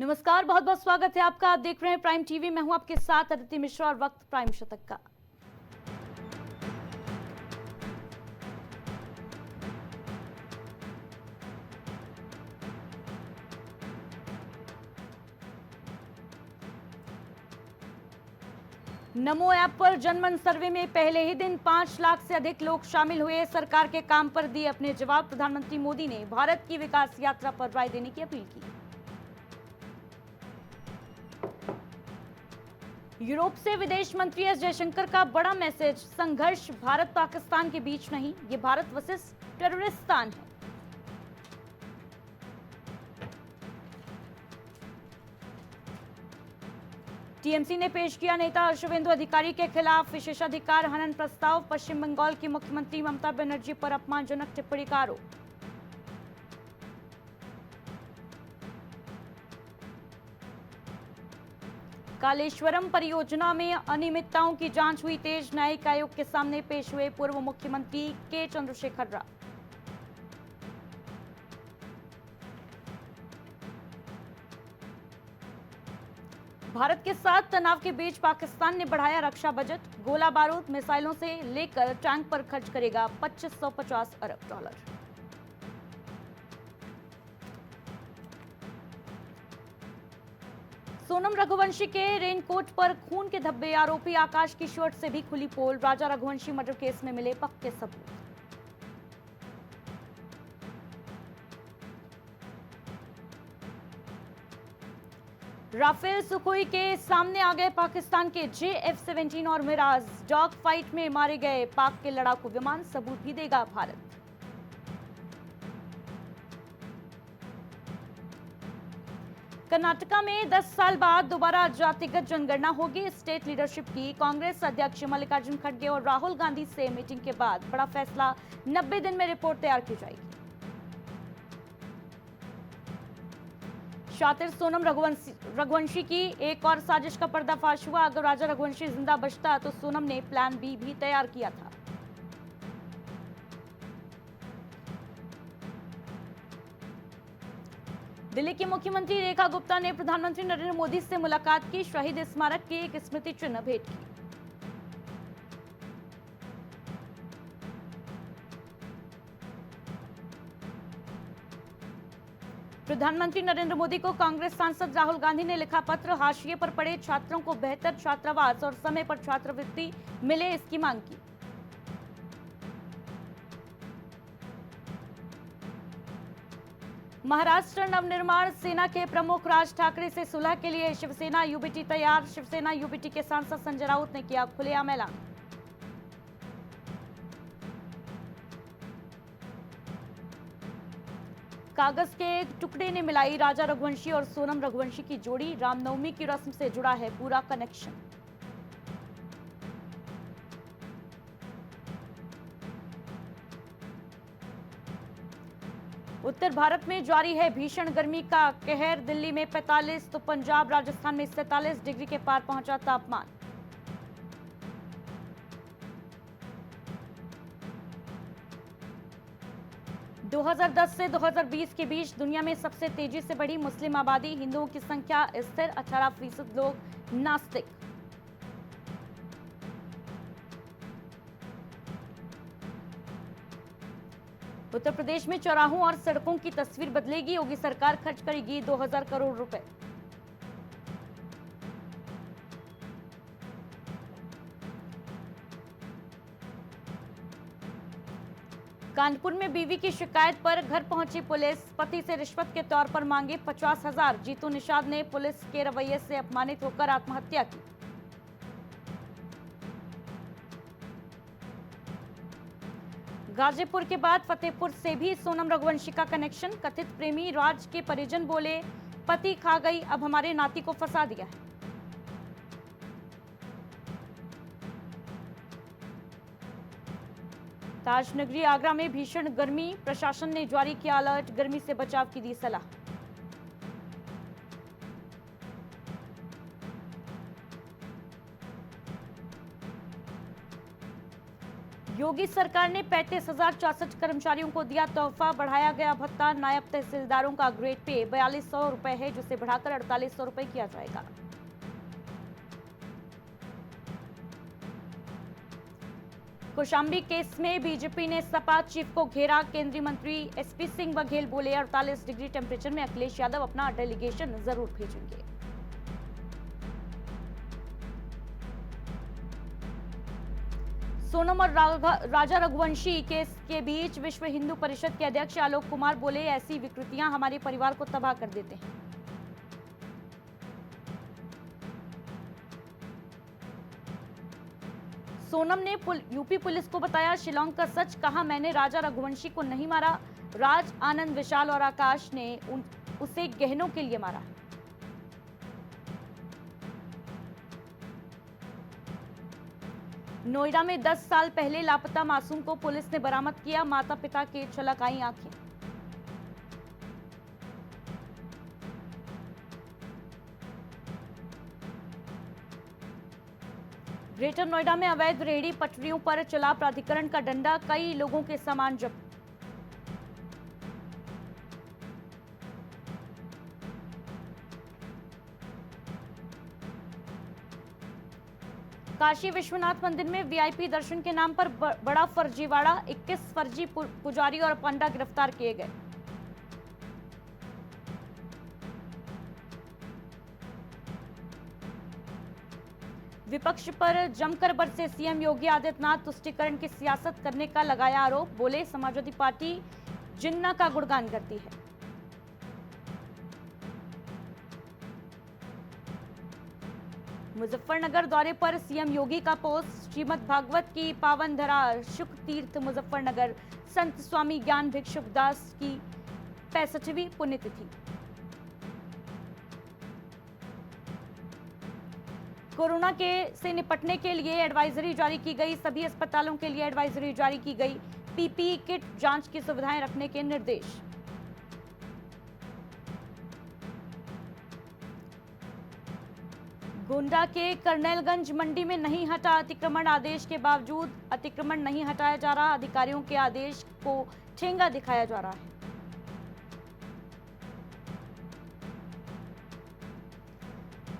नमस्कार, बहुत बहुत स्वागत है आपका। आप देख रहे हैं प्राइम टीवी। मैं हूं आपके साथ अदिति मिश्रा और वक्त प्राइम शतक का। नमो ऐप पर जनमन सर्वे में पहले ही दिन 5 लाख से अधिक लोग शामिल हुए। सरकार के काम पर दिए अपने जवाब। प्रधानमंत्री मोदी ने भारत की विकास यात्रा पर राय देने की अपील की। यूरोप से विदेश मंत्री एस जयशंकर का बड़ा मैसेज। संघर्ष भारत पाकिस्तान के बीच नहीं, ये भारत वर्सेस टेररिस्तान है। टीएमसी ने पेश किया नेता शुभेंदु अधिकारी के खिलाफ विशेषाधिकार हनन प्रस्ताव। पश्चिम बंगाल की मुख्यमंत्री ममता बनर्जी पर अपमानजनक टिप्पणी का आरोप। कालेश्वरम परियोजना में अनियमितताओं की जांच हुई तेज। न्यायिक आयोग के सामने पेश हुए पूर्व मुख्यमंत्री के चंद्रशेखर राव। भारत के साथ तनाव के बीच पाकिस्तान ने बढ़ाया रक्षा बजट। गोला बारूद मिसाइलों से लेकर टैंक पर खर्च करेगा 2550 अरब डॉलर। सोनम रघुवंशी के रेनकोट पर खून के धब्बे। आरोपी आकाश की शर्ट से भी खुली पोल। राजा रघुवंशी मर्डर केस में मिले पक्के सबूत। राफेल सुखोई के सामने आ गए पाकिस्तान के JF-17 और मिराज। डॉग फाइट में मारे गए पाक के लड़ाकू विमान। सबूत भी देगा भारत। कर्नाटका में 10 साल बाद दोबारा जातिगत जनगणना होगी। स्टेट लीडरशिप की कांग्रेस अध्यक्ष मल्लिकार्जुन खड़गे और राहुल गांधी से मीटिंग के बाद बड़ा फैसला। 90 दिन में रिपोर्ट तैयार की जाएगी। शातिर सोनम रघुवंशी की एक और साजिश का पर्दाफाश हुआ। अगर राजा रघुवंशी जिंदा बचता तो सोनम ने प्लान बी भी तैयार किया था। दिल्ली की मुख्यमंत्री रेखा गुप्ता ने प्रधानमंत्री नरेंद्र मोदी से मुलाकात की। शहीद स्मारक के एक स्मृति चिन्ह भेंट की। प्रधानमंत्री नरेंद्र मोदी को कांग्रेस सांसद राहुल गांधी ने लिखा पत्र। हाशिए पर पड़े छात्रों को बेहतर छात्रावास और समय पर छात्रवृत्ति मिले, इसकी मांग की। महाराष्ट्र नवनिर्माण सेना के प्रमुख राज ठाकरे से सुलह के लिए शिवसेना यूबीटी तैयार। शिवसेना यूबीटी के सांसद संजय राउत ने किया खुलेआम ऐलान। कागज के एक टुकड़े ने मिलाई राजा रघुवंशी और सोनम रघुवंशी की जोड़ी। रामनवमी की रस्म से जुड़ा है पूरा कनेक्शन। उत्तर भारत में जारी है भीषण गर्मी का कहर। दिल्ली में 45 तो पंजाब राजस्थान में 47 डिग्री के पार पहुंचा तापमान। – 2010 से 2020 के बीच दुनिया में सबसे तेजी से बढ़ी मुस्लिम आबादी। हिंदुओं की संख्या स्थिर। 18% लोग नास्तिक। उत्तर प्रदेश में चौराहों और सड़कों की तस्वीर बदलेगी। योगी सरकार खर्च करेगी 2000 करोड़ रुपए। कानपुर में बीवी की शिकायत पर घर पहुंची पुलिस। पति से रिश्वत के तौर पर मांगे 50,000। जीतू निषाद ने पुलिस के रवैये से अपमानित होकर आत्महत्या की। गाजीपुर के बाद फतेहपुर से भी सोनम रघुवंशी का कनेक्शन। कथित प्रेमी राज के परिजन बोले पति खा गई, अब हमारे नाती को फंसा दिया है। ताजनगरी आगरा में भीषण गर्मी। प्रशासन ने जारी किया अलर्ट। गर्मी से बचाव की दी सलाह। योगी सरकार ने 35,064 कर्मचारियों को दिया तोहफा, बढ़ाया गया भत्ता। नायब तहसीलदारों का ग्रेड पे 4200 रुपए है, जिसे बढ़ाकर 4800 रुपए किया जाएगा। कौशाम्बी केस में बीजेपी ने सपा चीफ को घेरा। केंद्रीय मंत्री एसपी सिंह बघेल बोले 48 डिग्री टेम्परेचर में अखिलेश यादव अपना डेलीगेशन जरूर भेजेंगे। सोनम और राजा रघुवंशी केस के बीच विश्व हिंदू परिषद के अध्यक्ष आलोक कुमार बोले ऐसी विकृतियां हमारे परिवार को तबाह कर देते हैं। सोनम ने यूपी पुलिस को बताया शिलोंग का सच, कहा मैंने राजा रघुवंशी को नहीं मारा। राज, आनंद, विशाल और आकाश ने उसे गहनों के लिए मारा। नोएडा में 10 साल पहले लापता मासूम को पुलिस ने बरामद किया। माता पिता के छलक आई आंखें। ग्रेटर नोएडा में अवैध रेहड़ी पटरियों पर चला प्राधिकरण का डंडा, कई लोगों के सामान जब्त। काशी विश्वनाथ मंदिर में वीआईपी दर्शन के नाम पर बड़ा फर्जीवाड़ा, 21 फर्जी पुजारी और पंडा गिरफ्तार किए गए। विपक्ष पर जमकर बरसे सीएम योगी आदित्यनाथ, तुष्टीकरण की सियासत करने का लगाया आरोप। बोले समाजवादी पार्टी जिन्ना का गुणगान करती है। मुजफ्फरनगर दौरे पर सीएम योगी का पोस्ट, श्रीमद् भागवत की पावन धरा शुक तीर्थ मुजफ्फरनगर, संत स्वामी ज्ञान भिक्षुक दास की 65वीं पुण्यतिथि। कोरोना से निपटने के लिए एडवाइजरी जारी की गई। सभी अस्पतालों के लिए एडवाइजरी जारी की गई। पीपीई किट, जांच की सुविधाएं रखने के निर्देश। गोंडा के करनैलगंज मंडी में नहीं हटा अतिक्रमण, आदेश के बावजूद अतिक्रमण नहीं हटाया जा रहा। अधिकारियों के आदेश को ठेंगा दिखाया जा रहा है।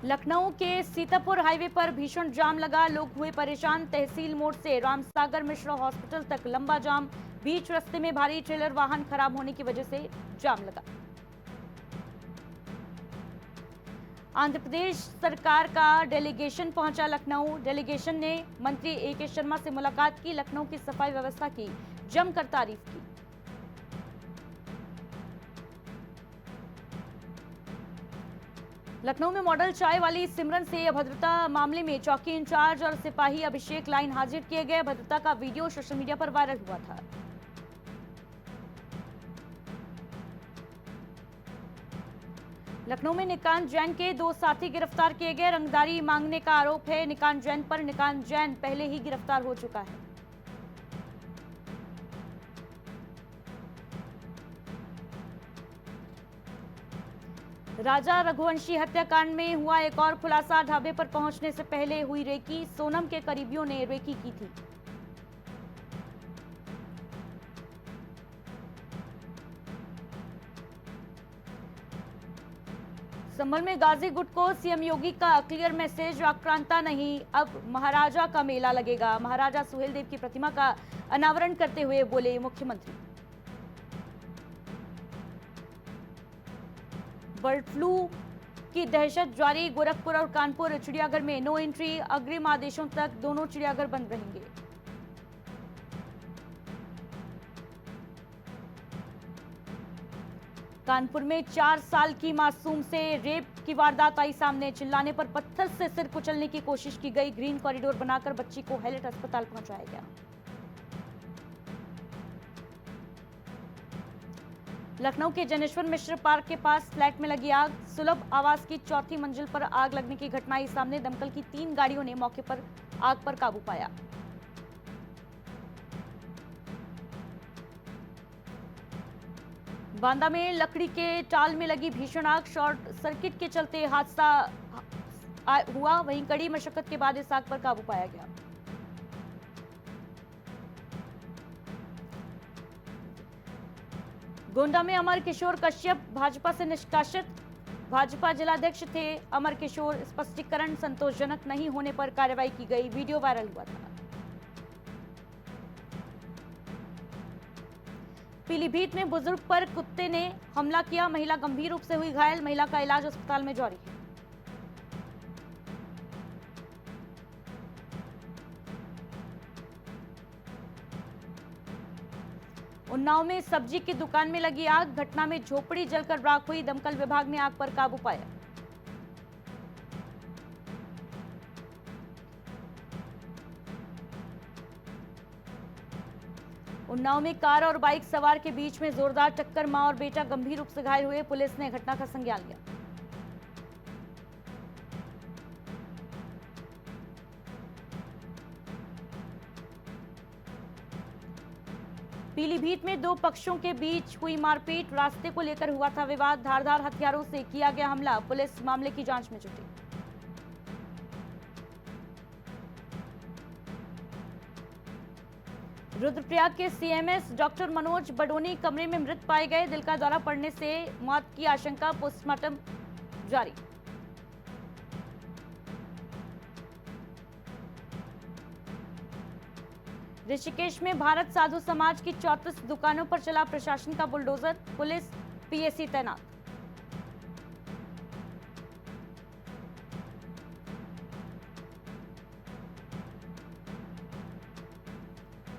लखनऊ के सीतापुर हाईवे पर भीषण जाम लगा, लोग हुए परेशान। तहसील मोड़ से रामसागर मिश्रा हॉस्पिटल तक लंबा जाम, बीच रास्ते में भारी ट्रेलर वाहन खराब होने की वजह से जाम लगा। आंध्र प्रदेश सरकार का डेलीगेशन पहुंचा लखनऊ। डेलीगेशन ने मंत्री ए.के. शर्मा से मुलाकात की, लखनऊ की सफाई व्यवस्था की जमकर तारीफ की। लखनऊ में मॉडल चाय वाली सिमरन से अभद्रता मामले में चौकी इंचार्ज और सिपाही अभिषेक लाइन हाजिर किए गए। भद्रता का वीडियो सोशल मीडिया पर वायरल हुआ था। लखनऊ में निकांत जैन के 2 साथी गिरफ्तार किए गए। रंगदारी मांगने का आरोप है निकांत जैन पर। निकांत जैन पहले ही गिरफ्तार हो चुका है। राजा रघुवंशी हत्याकांड में हुआ एक और खुलासा, ढाबे पर पहुंचने से पहले हुई रेकी। सोनम के करीबियों ने रेकी की थी। संभल में गाजी गुट को सीएम योगी का क्लियर मैसेज, आक्रांता नहीं अब महाराजा का मेला लगेगा। महाराजा सुहेलदेव की प्रतिमा का अनावरण करते हुए बोले मुख्यमंत्री। बर्ड फ्लू की दहशत जारी, गोरखपुर और कानपुर चिड़ियाघर में नो एंट्री, अग्रिम आदेशों तक दोनों चिड़ियाघर बंद रहेंगे। कानपुर में 4 साल की मासूम से रेप की वारदात आई सामने। चिल्लाने पर पत्थर से सिर कुचलने की कोशिश की गई। ग्रीन कॉरिडोर बनाकर बच्ची को हैलेट अस्पताल पहुंचाया गया। लखनऊ के जनेश्वर मिश्र पार्क के पास फ्लैट में लगी आग, सुलभ आवास की 4थी मंजिल पर आग लगने की घटना आई सामने। दमकल की 3 गाड़ियों ने मौके पर आग पर काबू पाया। बांदा में लकड़ी के टाल में लगी भीषण आग, शॉर्ट सर्किट के चलते हादसा हुआ। वहीं कड़ी मशक्कत के बाद इस आग पर काबू पाया गया। गोंडा में अमर किशोर कश्यप भाजपा से निष्कासित। भाजपा जिलाध्यक्ष थे अमर किशोर, स्पष्टीकरण संतोषजनक नहीं होने पर कार्रवाई की गई, वीडियो वायरल हुआ था। पीलीभीत में बुजुर्ग पर कुत्ते ने हमला किया, महिला गंभीर रूप से हुई घायल, महिला का इलाज अस्पताल में जारी है। उन्नाव में सब्जी की दुकान में लगी आग, घटना में झोपड़ी जलकर राख हुई, दमकल विभाग ने आग पर काबू पाया। उन्नाव में कार और बाइक सवार के बीच में जोरदार टक्कर, मां और बेटा गंभीर रूप से घायल हुए, पुलिस ने घटना का संज्ञान लिया। पीलीभीत में दो पक्षों के बीच हुई मारपीट, रास्ते को लेकर हुआ था विवाद, धारदार हथियारों से किया गया हमला, पुलिस मामले की जांच में जुटी। रुद्रप्रयाग के सीएमएस डॉक्टर मनोज बडोनी कमरे में मृत पाए गए, दिल का दौरा पड़ने से मौत की आशंका, पोस्टमार्टम जारी। ऋषिकेश में भारत साधु समाज की 34 दुकानों पर चला प्रशासन का बुलडोजर, पुलिस पीएसी तैनात।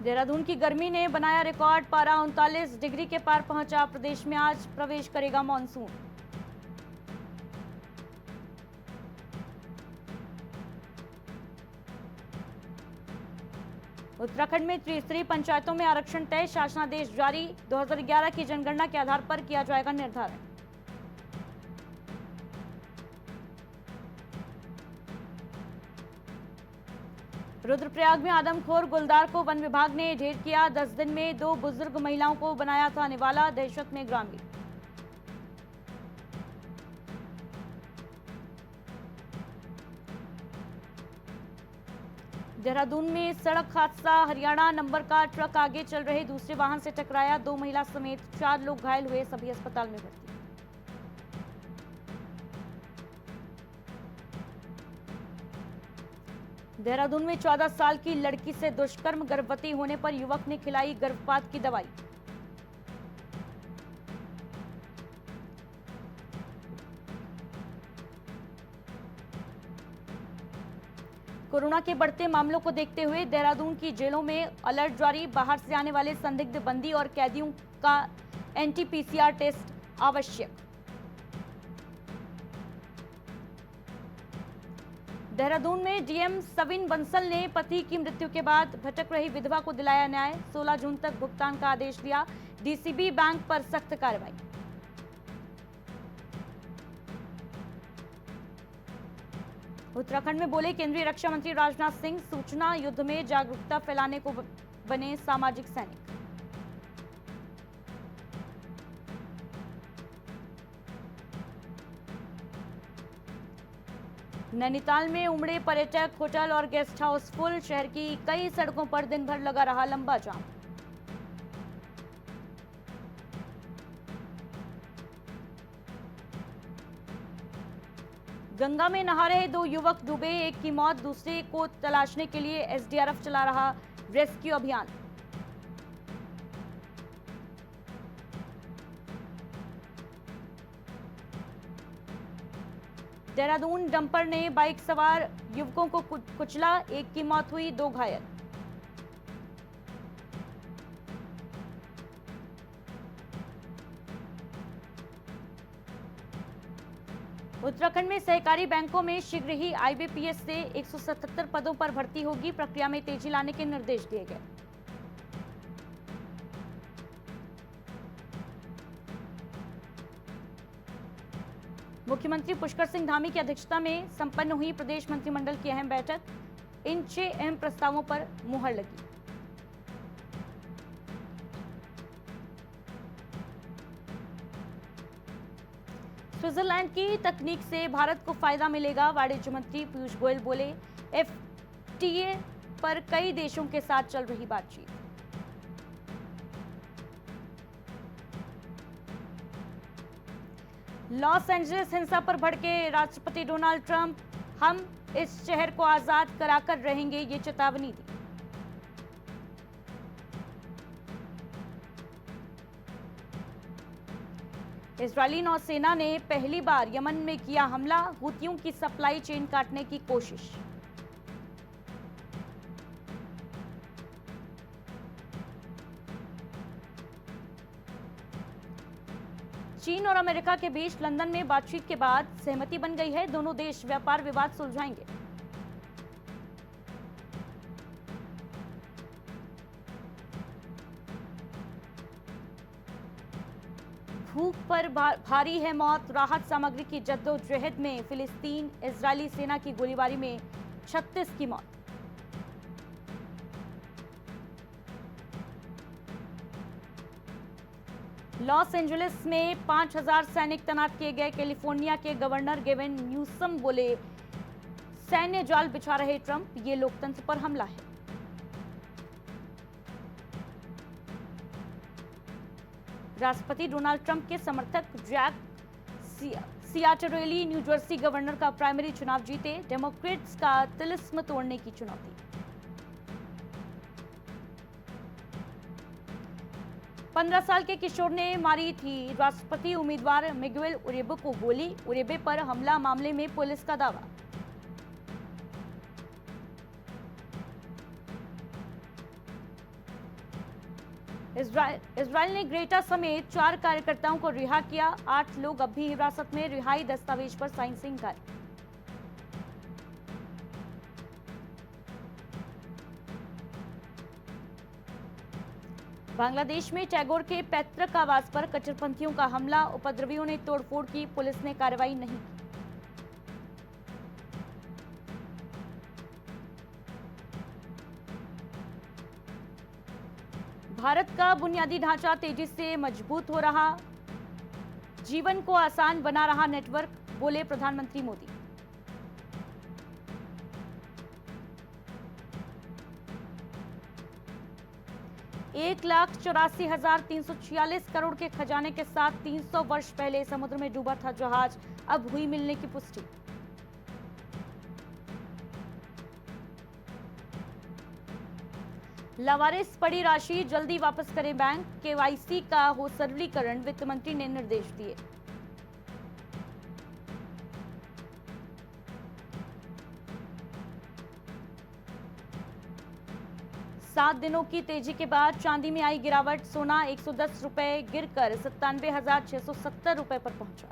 देहरादून की गर्मी ने बनाया रिकॉर्ड, पारा 39 डिग्री के पार पहुंचा, प्रदेश में आज प्रवेश करेगा मॉनसून। उत्तराखंड में त्रिस्तरीय पंचायतों में आरक्षण तय, शासनादेश जारी, 2011 की जनगणना के आधार पर किया जाएगा निर्धारण। रुद्रप्रयाग में आदमखोर गुलदार को वन विभाग ने ढेर किया, 10 दिन में 2 बुजुर्ग महिलाओं को बनाया था निवाला, दहशत में ग्रामीण। देहरादून में सड़क हादसा, हरियाणा नंबर का ट्रक आगे चल रहे दूसरे वाहन से टकराया, 2 महिला समेत 4 लोग घायल हुए, सभी अस्पताल में भर्ती। देहरादून में 14 साल की लड़की से दुष्कर्म, गर्भवती होने पर युवक ने खिलाई गर्भपात की दवाई। कोरोना के बढ़ते मामलों को देखते हुए देहरादून की जेलों में अलर्ट जारी, बाहर से आने वाले संदिग्ध बंदी और कैदियों का एंटी-पीसीआर टेस्ट आवश्यक। देहरादून में डीएम सविन बंसल ने पति की मृत्यु के बाद भटक रही विधवा को दिलाया न्याय, 16 जून तक भुगतान का आदेश दिया, डीसीबी बैंक पर सख्त कार्रवाई। उत्तराखंड में बोले केंद्रीय रक्षा मंत्री राजनाथ सिंह, सूचना युद्ध में जागरूकता फैलाने को बने सामाजिक सैनिक। नैनीताल में उमड़े पर्यटक, होटल और गेस्ट हाउस फुल, शहर की कई सड़कों पर दिन भर लगा रहा लंबा जाम। गंगा में नहा रहे 2 युवक डूबे, एक की मौत, दूसरे को तलाशने के लिए एसडीआरएफ चला रहा रेस्क्यू अभियान। देहरादून डंपर ने बाइक सवार युवकों को कुचला, एक की मौत हुई, 2 घायल। उत्तराखंड में सहकारी बैंकों में शीघ्र ही आईबीपीएस से 177 पदों पर भर्ती होगी, प्रक्रिया में तेजी लाने के निर्देश दिए गए। मुख्यमंत्री पुष्कर सिंह धामी की अध्यक्षता में संपन्न हुई प्रदेश मंत्रिमंडल की अहम बैठक, इन 6 अहम प्रस्तावों पर मुहर लगी। स्विट्जरलैंड की तकनीक से भारत को फायदा मिलेगा, वाणिज्य मंत्री पीयूष गोयल बोले, एफटीए पर कई देशों के साथ चल रही बातचीत। लॉस एंजलिस हिंसा पर भड़के राष्ट्रपति डोनाल्ड ट्रंप, हम इस शहर को आजाद कराकर रहेंगे, ये चेतावनी दी। इजरायली नौसेना ने पहली बार यमन में किया हमला, हुतियों की सप्लाई चेन काटने की कोशिश। चीन और अमेरिका के बीच लंदन में बातचीत के बाद सहमति बन गई है, दोनों देश व्यापार विवाद सुलझाएंगे। भूख पर भारी है मौत, राहत सामग्री की जद्दोजहद में फिलिस्तीन, इजरायली सेना की गोलीबारी में 36 की मौत। लॉस एंजलिस में 5000 सैनिक तैनात किए गए, कैलिफोर्निया के गवर्नर गेविन न्यूसम बोले सैन्य जाल बिछा रहे ट्रंप, ये लोकतंत्र पर हमला है। राष्ट्रपति डोनाल्ड ट्रंप के समर्थक जैक सियाटरेली न्यू जर्सी गवर्नर का प्राइमरी चुनाव जीते, डेमोक्रेट्स का तिलिस्म तोड़ने की चुनौती। पंद्रह साल के किशोर ने मारी थी राष्ट्रपति उम्मीदवार मिगुएल उरेबे को गोली, उरेबे पर हमला मामले में पुलिस का दावा। इजरायल ने ग्रेटा समेत 4 कार्यकर्ताओं को रिहा किया, 8 लोग अब भी हिरासत में, रिहाई दस्तावेज पर साइन से इंकार। बांग्लादेश में टैगोर के पैतृक आवास पर कट्टरपंथियों का हमला, उपद्रवियों ने तोड़फोड़ की, पुलिस ने कार्रवाई नहीं की। भारत का बुनियादी ढांचा तेजी से मजबूत हो रहा, जीवन को आसान बना रहा नेटवर्क, बोले प्रधानमंत्री मोदी। एक 1,84,346 करोड़ के खजाने के साथ 300 वर्ष पहले समुद्र में डूबा था जहाज, अब हुई मिलने की पुष्टि। लावारिस पड़ी राशि जल्दी वापस करें बैंक, केवाईसी का हो सरलीकरण, वित्त मंत्री ने निर्देश दिए। सात दिनों की तेजी के बाद चांदी में आई गिरावट, सोना 110 रुपए गिरकर 97,670 रुपए पर पहुंचा।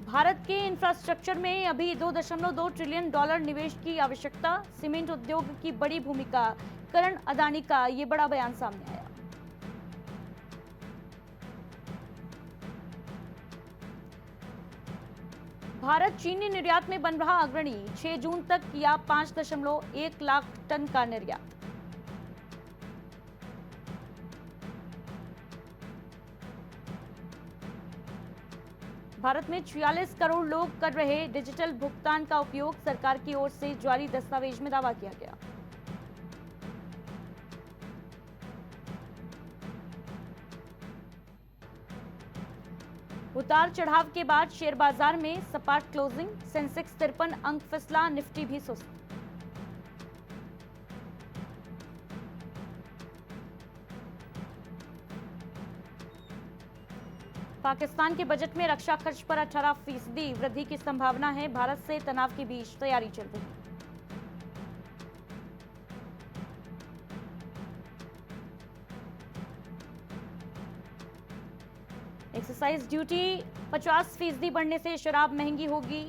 भारत के इंफ्रास्ट्रक्चर में अभी $2.2 ट्रिलियन निवेश की आवश्यकता, सीमेंट उद्योग की बड़ी भूमिका, करण अदानी का ये बड़ा बयान सामने आया। भारत चीनी निर्यात में बन रहा अग्रणी, 6 जून तक किया 5.1 लाख टन का निर्यात। भारत में 46 करोड़ लोग कर रहे डिजिटल भुगतान का उपयोग, सरकार की ओर से जारी दस्तावेज में दावा किया गया। उतार चढ़ाव के बाद शेयर बाजार में सपाट क्लोजिंग, सेंसेक्स 53 अंक फिसला, निफ्टी भी सुस्त। पाकिस्तान के बजट में रक्षा खर्च पर 18% वृद्धि की संभावना है, भारत से तनाव के बीच तैयारी चल रही। एक्साइज ड्यूटी 50% बढ़ने से शराब महंगी होगी,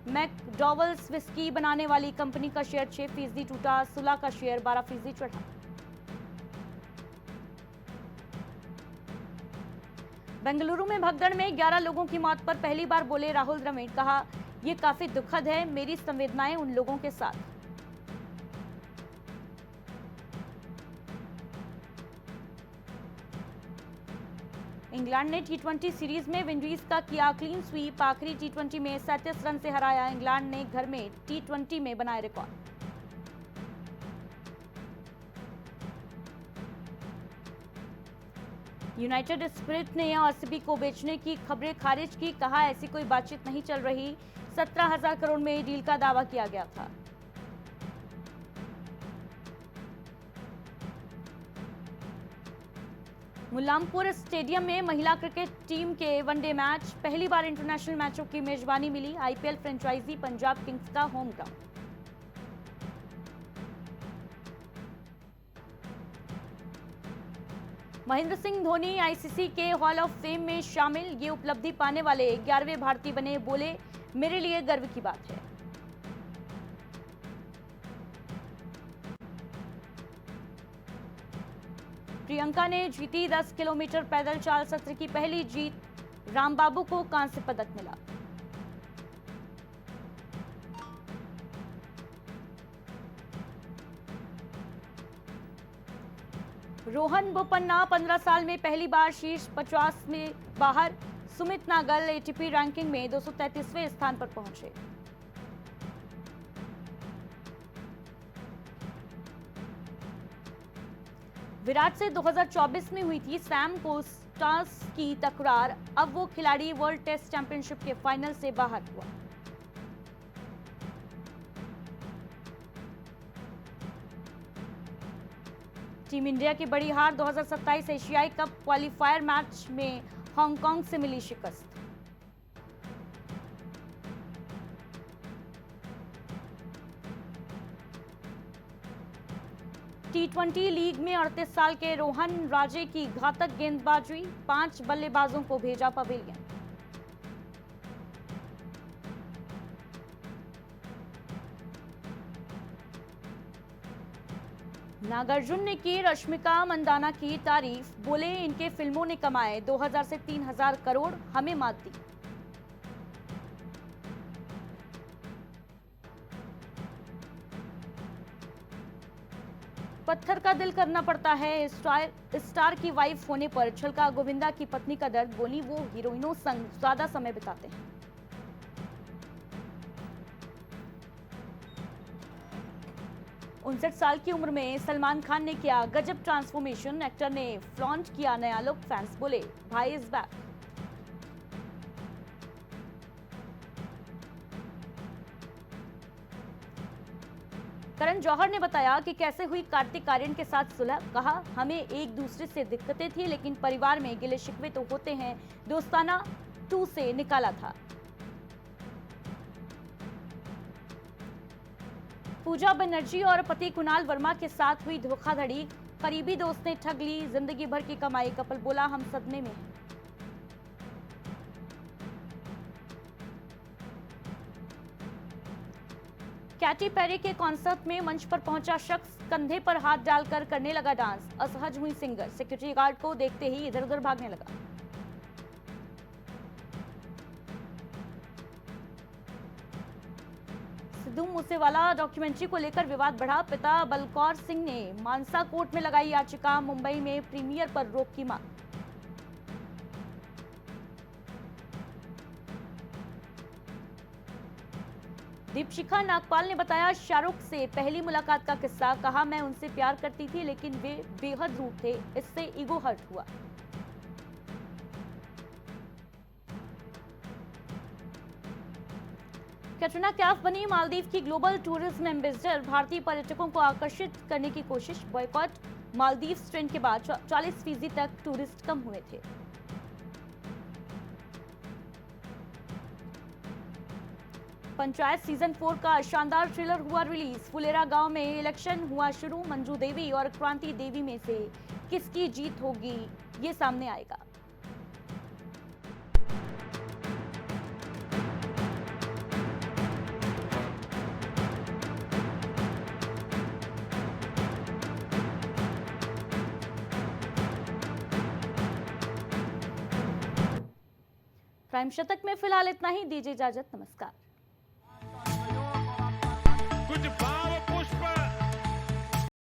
मैकडॉवेल्स विस्की बनाने वाली कंपनी का शेयर 6% टूटा, सुला का शेयर 12% चढ़ा। बेंगलुरु में भगदड़ में 11 लोगों की मौत पर पहली बार बोले राहुल द्रविड़, कहा यह काफी दुखद है, मेरी संवेदनाएं उन लोगों के साथ। इंग्लैंड ने टी20 सीरीज में विंडीज का किया क्लीन स्वीप, आखिरी टी20 में 37 रन से हराया इंग्लैंड ने घर में टी20 में बनाए रिकॉर्ड। यूनाइटेड स्पिरिट ने आरसीबी को बेचने की खबरें खारिज की, कहा ऐसी कोई बातचीत नहीं चल रही। 17,000 करोड़ में डील का दावा किया गया था। मुल्लामपुर स्टेडियम में महिला क्रिकेट टीम के वनडे मैच, पहली बार इंटरनेशनल मैचों की मेजबानी मिली। आईपीएल फ्रेंचाइजी पंजाब किंग्स का home ground. Mahendra Singh Dhoni ICC के हॉल ऑफ फेम में शामिल। ये उपलब्धि पाने वाले 11वें भारतीय बने। बोले, मेरे लिए गर्व की बात है। प्रियंका ने जीती 10 किलोमीटर पैदल चाल सत्र की पहली जीत। रामबाबू को कांस्य पदक मिला। रोहन बोपन्ना 15 साल में पहली बार शीर्ष 50 में बाहर। सुमित नागल एटीपी रैंकिंग में 233वें स्थान पर पहुंचे। विराट से 2024 में हुई थी सैम कोस्टास की तकरार। अब वो खिलाड़ी वर्ल्ड टेस्ट चैंपियनशिप के फाइनल से बाहर हुआ। टीम इंडिया की बड़ी हार, 2027 एशियाई कप क्वालिफायर मैच में हांगकांग से मिली शिकस्त। टी20 लीग में 38 साल के रोहन राजे की घातक गेंदबाजी, 5 बल्लेबाजों को भेजा पवेलियन। नागार्जुन ने की रश्मिका मंदाना की तारीफ। बोले, इनके फिल्मों ने कमाए 2000 से 3000 करोड़, हमें मात दी। पत्थर का दिल करना पड़ता है। स्टार की वाइफ होने पर छलका गोविंदा की पत्नी का दर्द। बोली, वो हीरोइनों संग ज्यादा समय बिताते हैं। 59 साल की उम्र में सलमान खान ने किया गजब ट्रांसफॉर्मेशन। एक्टर ने फ्लॉन्ट किया नया लुक। फैंस बोले, भाई इज बैक। करण जौहर ने बताया कि कैसे हुई कार्तिक आर्यन के साथ सुलह। कहा, हमें एक दूसरे से दिक्कतें थी, लेकिन परिवार में गिले शिकवे तो होते हैं। दोस्ताना 2 से निकाला था। पूजा बनर्जी और पति कुणाल वर्मा के साथ हुई धोखाधड़ी। करीबी दोस्त ने ठग ली जिंदगी भर की कमाई। कपल बोला, हम सदमे में हैं। कैटी पेरी के कॉन्सर्ट में मंच पर पहुंचा शख्स कंधे पर हाथ डालकर करने लगा डांस। असहज हुई सिंगर। सिक्योरिटी गार्ड को देखते ही इधर उधर भागने लगा। सिद्धू मूसेवाला डॉक्यूमेंट्री को लेकर विवाद बढ़ा। पिता बलकौर सिंह ने मानसा कोर्ट में लगाई याचिका। मुंबई में प्रीमियर पर रोक की मांग। दीपशिखा नागपाल ने बताया शाहरुख से पहली मुलाकात का किस्सा। कहा, मैं उनसे प्यार करती थी, लेकिन वे बेहद रूड थे, इससे ईगो हर्ट हुआ। कैटरीना कैफ बनी मालदीव की ग्लोबल टूरिज्म एम्बेसडर। भारतीय पर्यटकों को आकर्षित करने की कोशिश। बॉयकॉट मालदीव ट्रेंड के बाद 40% तक टूरिस्ट कम हुए थे। पंचायत सीजन 4 का शानदार ट्रेलर हुआ रिलीज। फुलेरा गांव में इलेक्शन हुआ शुरू। मंजू देवी और क्रांति देवी में से किसकी जीत होगी, ये सामने आएगा। प्राइम शतक में फिलहाल इतना ही। दीजिए इजाजत, नमस्कार।